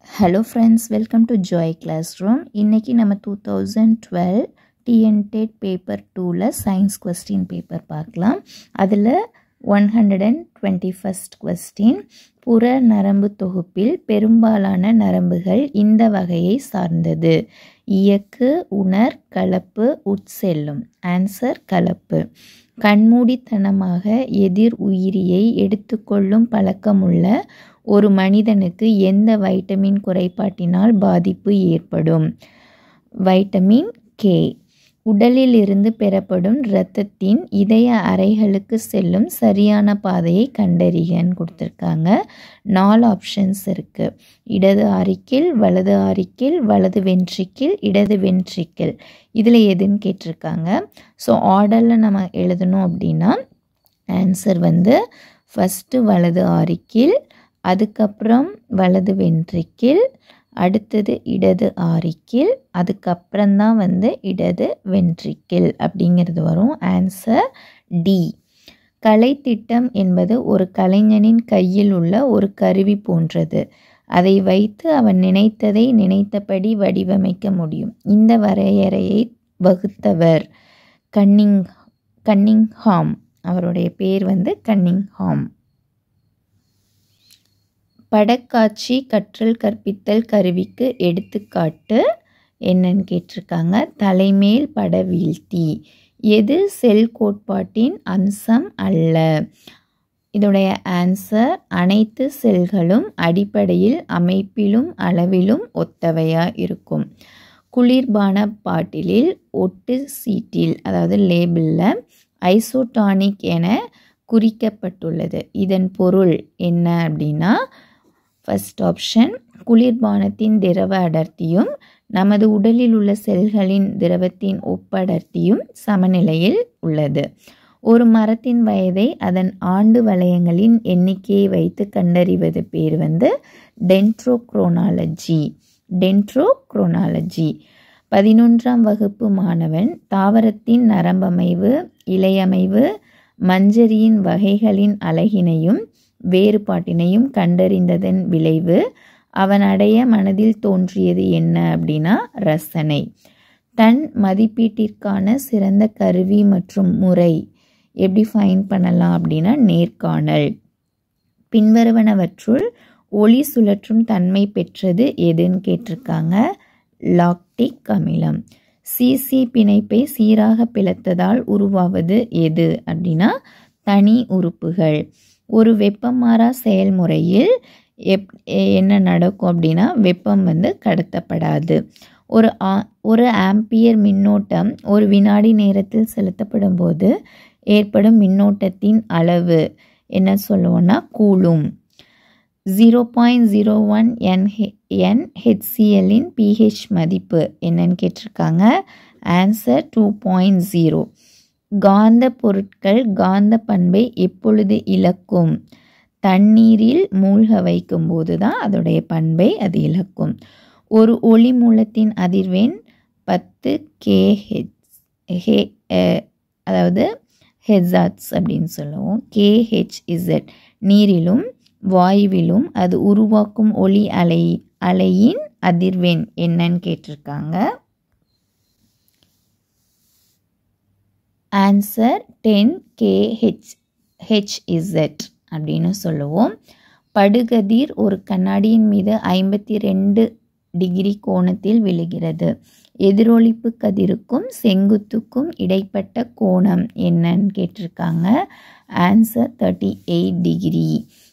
Hello friends, welcome to Joy Classroom. இன்னைக்கு நம்ம 2012 TNTET paper 2ல science question paper பார்க்கலாம். அதில் 121st question, புற நரம்பு தொகுப்பில் பெரும்பாலான நரம்புகள் இந்த வகையை சார்ந்தது. இயக்கு, உணர், கலப்பு, உட்செல்லும். ஆன்சர் கலப்பு. கண்மூடித்தனமாக எதிர் உயிரியை எடுத்துக்கொள்ளும் பழக்கமுள்ள ஒரு மனிதனுக்கு எந்த வைட்டமின் குறைபாட்டினால் பாதிப்பு ஏற்படும்? Vitamin K. உடலில் இருந்து பெறப்படும் இரத்தத்தின் இதய அறைகளுக்கு செல்லும் சரியான பாதையை கண்டறியன்னு கொடுத்துருக்காங்க. 4 ஆப்ஷன்ஸ் இருக்குது. இடது ஆரிக்கில், வலது ஆரிக்கில், வலது வென்ட்ரிக்கில், இடது வென்ட்ரிக்கில். இதில் எதுன்னு கேட்டிருக்காங்க. ஸோ ஆர்டரில் நம்ம எழுதணும் அப்படின்னா ஆன்சர் ஃபஸ்ட்டு வலது ஆரிக்கில், அதுக்கப்புறம் வலது வென்ட்ரிக்கில், அடுத்தது இடது ஆரிக்கில், அதுக்கப்புறம்தான் இடது வென்ட்ரிக்கில் அப்படிங்கிறது வரும். Answer D. கலைத்திட்டம் என்பது ஒரு கலைஞனின் கையில் உள்ள ஒரு கருவி போன்றது. அதை வைத்து அவன் நினைத்ததை நினைத்தபடி வடிவமைக்க முடியும். இந்த வரையறையை வகுத்தவர் கன்னிங்ஹாம். அவருடைய பேர் கன்னிங்ஹாம். படக்காட்சி கற்றல் கற்பித்தல் கருவிக்கு எடுத்துக்காட்டு என்னன்னு கேட்டிருக்காங்க. தலைமேல் பட வீழ்த்தி. எது செல் கோட்பாட்டின் அம்சம் அல்ல? இதோடைய ஆன்சர் அனைத்து செல்களும் அடிப்படையில் அமைப்பிலும் அளவிலும் ஒத்தவையாக இருக்கும். குளிர்பான பாட்டிலில் ஒட்டு சீட்டில் அதாவது லேபிளில் ஐசோடானிக் என குறிக்கப்பட்டுள்ளது. இதன் பொருள் என்ன அப்படின்னா, ஃபர்ஸ்ட் ஆப்ஷன் குளிர்பானத்தின் திரவ அடர்த்தியும் நமது உடலில் உள்ள செல்களின் திரவத்தின் ஒப்படர்த்தியும் சமநிலையில் உள்ளது. ஒரு மரத்தின் வயதை அதன் ஆண்டு வளையங்களின் எண்ணிக்கையை வைத்து கண்டறிவது பேர் டென்ட்ரோக்ரோனாலஜி. 11ஆம் வகுப்பு மாணவன் தாவரத்தின் நரம்பமைவு, இலையமைவு, மஞ்சரியின் வகைகளின் அழகினையும் வேறுபாட்டினையும் கண்டறிந்ததன் விளைவு அவன் அடைய மனதில் தோன்றியது என்ன அப்படின்னா ரசனை. தன் மதிப்பீட்டிற்கான சிறந்த கருவி மற்றும் முறை எப்படி ஃபைன் பண்ணலாம் அப்படின்னா நேர்காணல். பின்வருவனவற்றுள் ஒளி சுழற்றும் தன்மை பெற்றது எதுன்னு கேட்டிருக்காங்க. லாக்டிக் அமிலம். சிசி பிணைப்பை சீராக பிளத்ததால் உருவாவது எது அப்படின்னா தனி உறுப்புகள். ஒரு வெப்பமாறா செயல்முறையில் என்ன நடக்கும் அப்படின்னா வெப்பம் கடத்தப்படாது. ஒரு ஆம்பியர் மின்னோட்டம் ஒரு வினாடி நேரத்தில் செலுத்தப்படும் போது ஏற்படும் மின்னோட்டத்தின் அளவு என்ன சொல்லுவோம்னா கூலும். 0.01 NHClஇன் pH மதிப்பு என்னன்னு கேட்டிருக்காங்க. ஆன்சர் 2.0. காந்த பொருட்கள் காந்த பண்பை எப்பொழுது இழக்கும்? தண்ணீரில் மூழ்க வைக்கும் போது தான் அதோடைய பண்பை அது இழக்கும். ஒரு ஒளி மூலத்தின் அதிர்வெண் 10 kHz அதாவது ஹெர்ட்ஸ் அப்படின்னு சொல்லுவோம். kHz. நீரிலும் வாயுவிலும் அது உருவாக்கும் ஒளி அலையின் அதிர்வெண் என்னன்னு கேட்டிருக்காங்க. ஆன்சர் 10 kHz அப்படின்னு சொல்லுவோம். படுகதிர் ஒரு கண்ணாடியின் மீது 52 டிகிரி கோணத்தில் விழுகிறது. எதிரொளிப்பு கதிருக்கும் செங்குத்துக்கும் இடைப்பட்ட கோணம் என்னன்னு கேட்டிருக்காங்க. Answer 38 degree.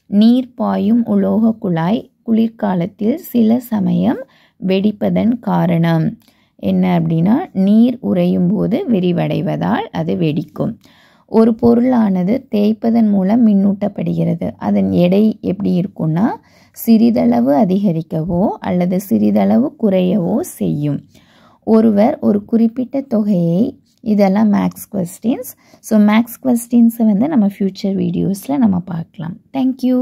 நீர் பாயும் உலோக குழாய் குளிர்காலத்தில் சில சமயம் வெடிப்பதன் காரணம் என்ன அப்படின்னா நீர் உறையும் போது விரிவடைவதால் அது வெடிக்கும். ஒரு பொருளானது தேய்ப்பதன் மூலம் மின்னூட்டப்படுகிறது. அதன் எடை எப்படி இருக்கும்னா சிறிதளவு அதிகரிக்கவோ அல்லது சிறிதளவு குறையவோ செய்யும். ஒருவர் ஒரு குறிப்பிட்ட தொகையை, இதெல்லாம் மேக்ஸ் கொஸ்டின்ஸ். ஸோ மேக்ஸ் கொஸ்டின்ஸை நம்ம ஃப்யூச்சர் வீடியோஸில் நம்ம பார்க்கலாம். தேங்க்யூ.